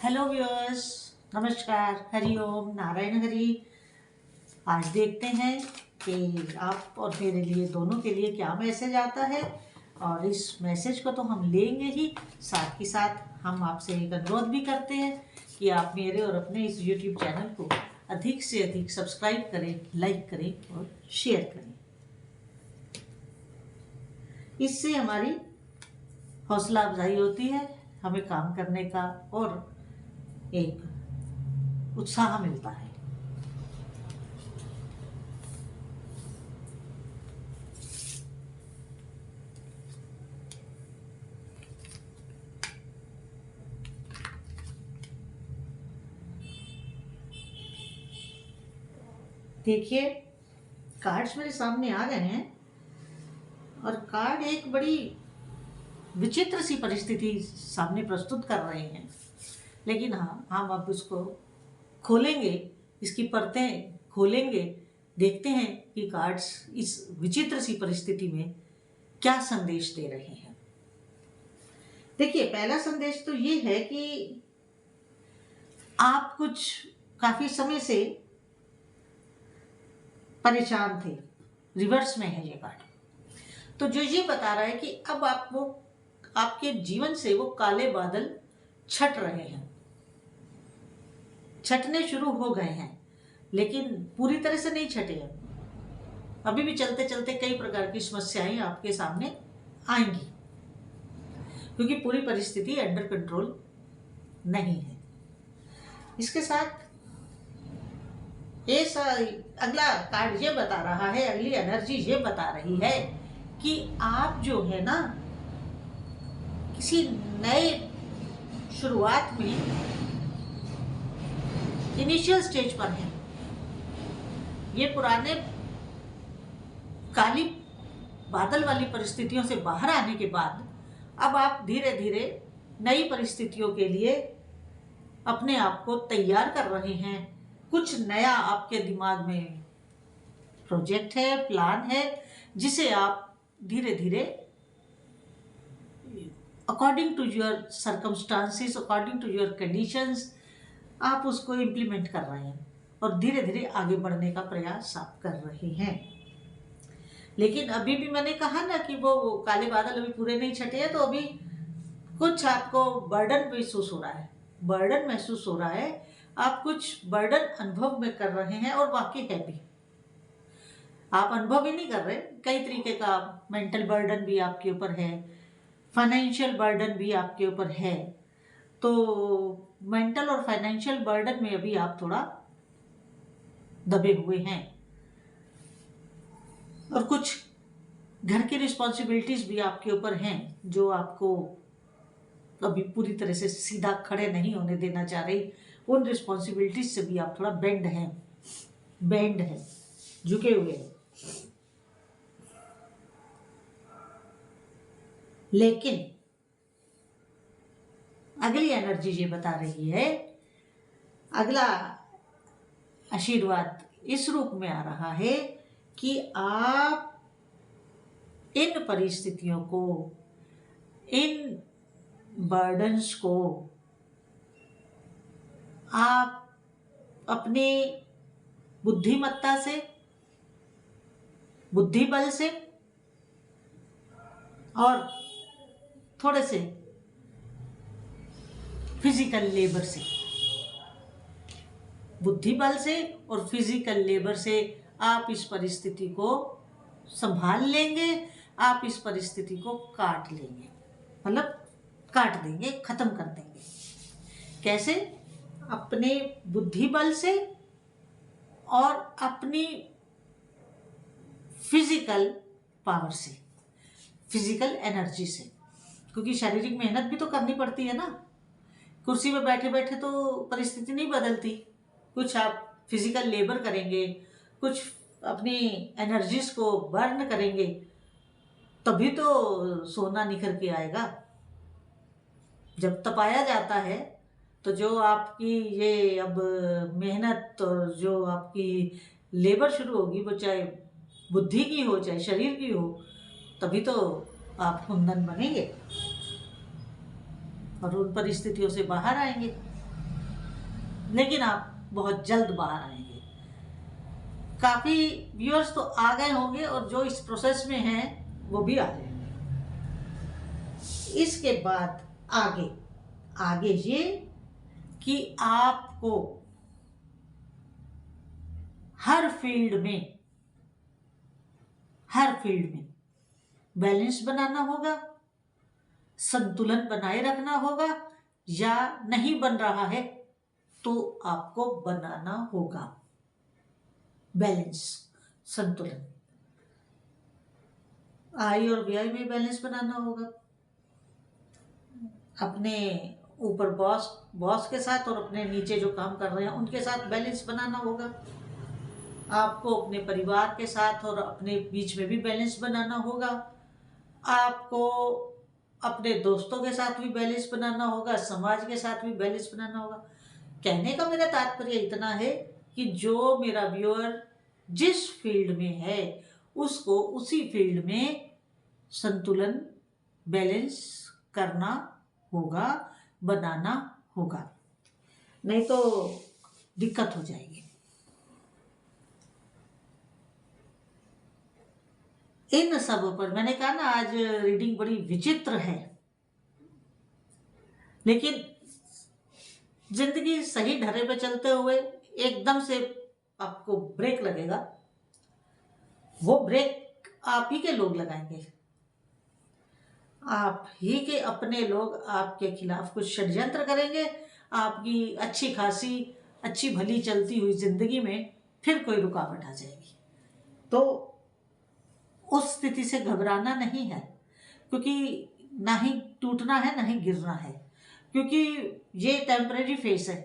Hello viewers, नमस्कार, हरि ओम, नारायण हरि। आज देखते हैं कि आप और मेरे लिए दोनों के लिए क्या मैसेज आता है। और इस मैसेज को तो हम लेंगे ही, साथ ही साथ हम आपसे एक अनुरोध भी करते हैं कि आप मेरे और अपने इस YouTube चैनल को अधिक से अधिक सब्सक्राइब करें, लाइक करें और शेयर करें। इससे हमारी हौसला अफजाई होती है, हमें काम करने का और एक उत्साह मिलता है। देखिए, कार्ड्स मेरे सामने आ गए हैं और कार्ड एक बड़ी विचित्र सी परिस्थिति सामने प्रस्तुत कर रहे हैं। लेकिन हाँ, हम अब उसको खोलेंगे, इसकी परतें खोलेंगे, देखते हैं कि कार्ड्स इस विचित्र सी परिस्थिति में क्या संदेश दे रहे हैं। देखिए, पहला संदेश तो ये है कि आप कुछ काफी समय से परेशान थे। रिवर्स में है ये कार्ड, तो जो ये बता रहा है कि अब आपके जीवन से वो काले बादल छट रहे हैं, छटने शुरू हो गए हैं, लेकिन पूरी तरह से नहीं छटे हैं। अभी भी चलते चलते कई प्रकार की समस्याएं आपके सामने आएंगी, क्योंकि पूरी परिस्थिति अंडर कंट्रोल नहीं है। इसके साथ अगला कार्ड ये बता रहा है, अगली एनर्जी ये बता रही है कि आप जो है ना, किसी नए शुरुआत में इनिशियल स्टेज पर हैं। ये पुराने काली बादल वाली परिस्थितियों से बाहर आने के बाद अब आप धीरे धीरे नई परिस्थितियों के लिए अपने आप को तैयार कर रहे हैं। कुछ नया आपके दिमाग में प्रोजेक्ट है, प्लान है, जिसे आप धीरे धीरे according to your circumstances, according to your conditions, आप उसको इम्प्लीमेंट कर रहे हैं और धीरे धीरे आगे बढ़ने का प्रयास आप कर रहे हैं। लेकिन अभी भी मैंने कहा ना कि वो काले बादल अभी पूरे नहीं छटे हैं, तो अभी कुछ आपको बर्डन महसूस हो रहा है, बर्डन महसूस हो रहा है। आप कुछ बर्डन अनुभव में कर रहे हैं और वाकई है भी, आप अनुभव ही नहीं कर रहे। कई तरीके का मेंटल बर्डन भी आपके ऊपर है, फाइनेंशियल बर्डन भी आपके ऊपर है। तो मेंटल और फाइनेंशियल बर्डन में अभी आप थोड़ा दबे हुए हैं और कुछ घर की रिस्पॉन्सिबिलिटीज भी आपके ऊपर हैं, जो आपको अभी पूरी तरह से सीधा खड़े नहीं होने देना चाह रही। उन रिस्पॉन्सिबिलिटीज से भी आप थोड़ा बेंड हैं, झुके हुए हैं। लेकिन अगली एनर्जी ये बता रही है, अगला आशीर्वाद इस रूप में आ रहा है कि आप इन परिस्थितियों को, इन बर्डन्स को आप अपने बुद्धिमत्ता से, बुद्धि बल से और थोड़े से फिजिकल लेबर से, बुद्धि बल से और फिजिकल लेबर से आप इस परिस्थिति को संभाल लेंगे। आप इस परिस्थिति को काट लेंगे, मतलब काट देंगे, खत्म कर देंगे। कैसे? अपने बुद्धि बल से और अपनी फिजिकल पावर से, फिजिकल एनर्जी से, क्योंकि शारीरिक मेहनत भी तो करनी पड़ती है ना। कुर्सी में बैठे बैठे तो परिस्थिति नहीं बदलती। कुछ आप फिजिकल लेबर करेंगे, कुछ अपनी एनर्जीज को बर्न करेंगे, तभी तो सोना निखर के आएगा। जब तपाया जाता है तो जो आपकी ये अब मेहनत और जो आपकी लेबर शुरू होगी, वो चाहे बुद्धि की हो चाहे शरीर की हो, तभी तो आप कुंदन बनेंगे और उन परिस्थितियों से बाहर आएंगे। लेकिन आप बहुत जल्द बाहर आएंगे। काफ़ी व्यूअर्स तो आ गए होंगे और जो इस प्रोसेस में हैं वो भी आ जाएंगे। इसके बाद आगे आगे ये कि आपको हर फील्ड में बैलेंस बनाना होगा, संतुलन बनाए रखना होगा, या नहीं बन रहा है तो आपको बनाना होगा बैलेंस, संतुलन। आय और व्यय में बैलेंस बनाना होगा, अपने ऊपर बॉस के साथ और अपने नीचे जो काम कर रहे हैं उनके साथ बैलेंस बनाना होगा। आपको अपने परिवार के साथ और अपने बीच में भी बैलेंस बनाना होगा। आपको अपने दोस्तों के साथ भी बैलेंस बनाना होगा, समाज के साथ भी बैलेंस बनाना होगा। कहने का मेरा तात्पर्य इतना है कि जो मेरा व्यूअर जिस फील्ड में है उसको उसी फील्ड में संतुलन, बैलेंस करना होगा, बनाना होगा, नहीं तो दिक्कत हो जाएगी। इन सब पर मैंने कहा ना, आज रीडिंग बड़ी विचित्र है, लेकिन जिंदगी सही ढर्रे पे चलते हुए एकदम से आपको ब्रेक लगेगा। वो ब्रेक आप ही के लोग लगाएंगे, आप ही के अपने लोग आपके खिलाफ कुछ षड्यंत्र करेंगे। आपकी अच्छी खासी अच्छी भली चलती हुई जिंदगी में फिर कोई रुकावट आ जाएगी। तो उस स्थिति से घबराना नहीं है, क्योंकि ना ही टूटना है ना ही गिरना है, क्योंकि ये टेम्परेरी फेज है,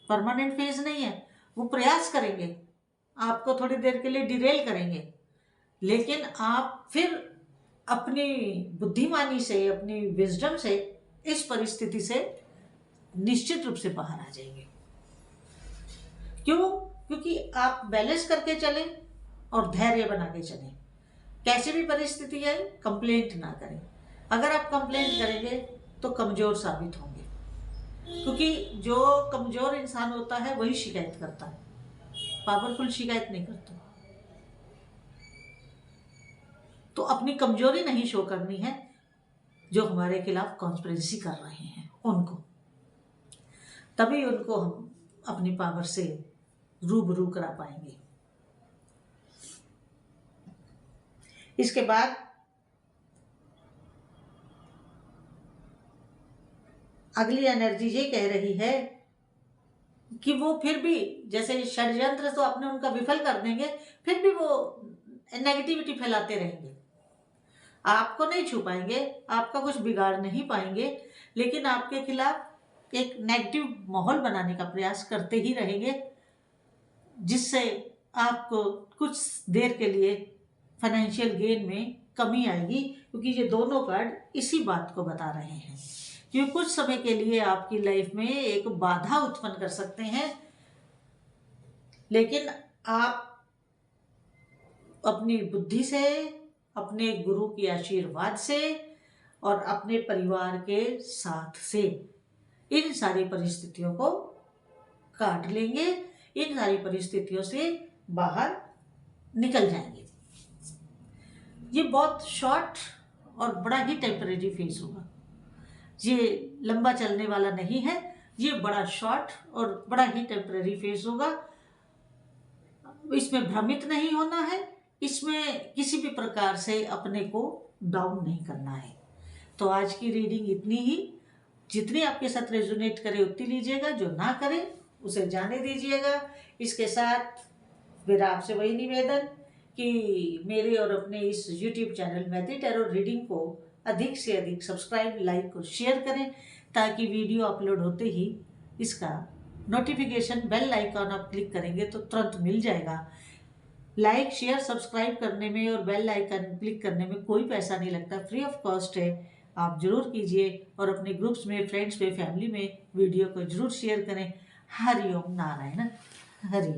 परमानेंट फेज नहीं है। वो प्रयास करेंगे, आपको थोड़ी देर के लिए डिरेल करेंगे, लेकिन आप फिर अपनी बुद्धिमानी से, अपनी विजडम से इस परिस्थिति से निश्चित रूप से बाहर आ जाएंगे। क्यों? क्योंकि आप बैलेंस करके चलें और धैर्य बना के चलें। कैसी भी परिस्थिति है, कंप्लेंट ना करें। अगर आप कंप्लेंट करेंगे तो कमजोर साबित होंगे, क्योंकि जो कमजोर इंसान होता है वही शिकायत करता है, पावरफुल शिकायत नहीं करता। तो अपनी कमजोरी नहीं शो करनी है जो हमारे खिलाफ कॉन्स्पिरेसी कर रहे हैं उनको, तभी उनको हम अपनी पावर से रूबरू करा पाएंगे। इसके बाद अगली एनर्जी ये कह रही है कि वो फिर भी, जैसे षड्यंत्र तो अपने उनका विफल कर देंगे, फिर भी वो नेगेटिविटी फैलाते रहेंगे। आपको नहीं छू पाएंगे, आपका कुछ बिगाड़ नहीं पाएंगे, लेकिन आपके खिलाफ एक नेगेटिव माहौल बनाने का प्रयास करते ही रहेंगे, जिससे आपको कुछ देर के लिए फाइनेंशियल गेन में कमी आएगी, क्योंकि ये दोनों कार्ड इसी बात को बता रहे हैं कि कुछ समय के लिए आपकी लाइफ में एक बाधा उत्पन्न कर सकते हैं, लेकिन आप अपनी बुद्धि से, अपने गुरु के आशीर्वाद से और अपने परिवार के साथ से इन सारी परिस्थितियों को काट लेंगे, इन सारी परिस्थितियों से बाहर निकल जाएंगे। ये बहुत शॉर्ट और बड़ा ही टेम्परेरी फेज होगा, ये लंबा चलने वाला नहीं है, ये बड़ा शॉर्ट और बड़ा ही टेम्परेरी फेज होगा। इसमें भ्रमित नहीं होना है, इसमें किसी भी प्रकार से अपने को डाउन नहीं करना है। तो आज की रीडिंग इतनी ही, जितनी आपके साथ रेजोनेट करे उतनी लीजिएगा, जो ना करे उसे जाने दीजिएगा। इसके साथ मेरा आपसे वही निवेदन कि मेरे और अपने इस YouTube channel Maithili tarot reading को अधिक से अधिक सब्सक्राइब, लाइक और शेयर करें, ताकि वीडियो अपलोड होते ही इसका नोटिफिकेशन बेल आइकॉन आप क्लिक करेंगे तो तुरंत मिल जाएगा। लाइक, शेयर, सब्सक्राइब करने में और बेल आइकन क्लिक करने में कोई पैसा नहीं लगता, फ्री ऑफ कॉस्ट है। आप जरूर कीजिए और अपने ग्रुप्स में, फ्रेंड्स में, फैमिली में वीडियो को जरूर शेयर करें। हरि ओम नारायण हरि।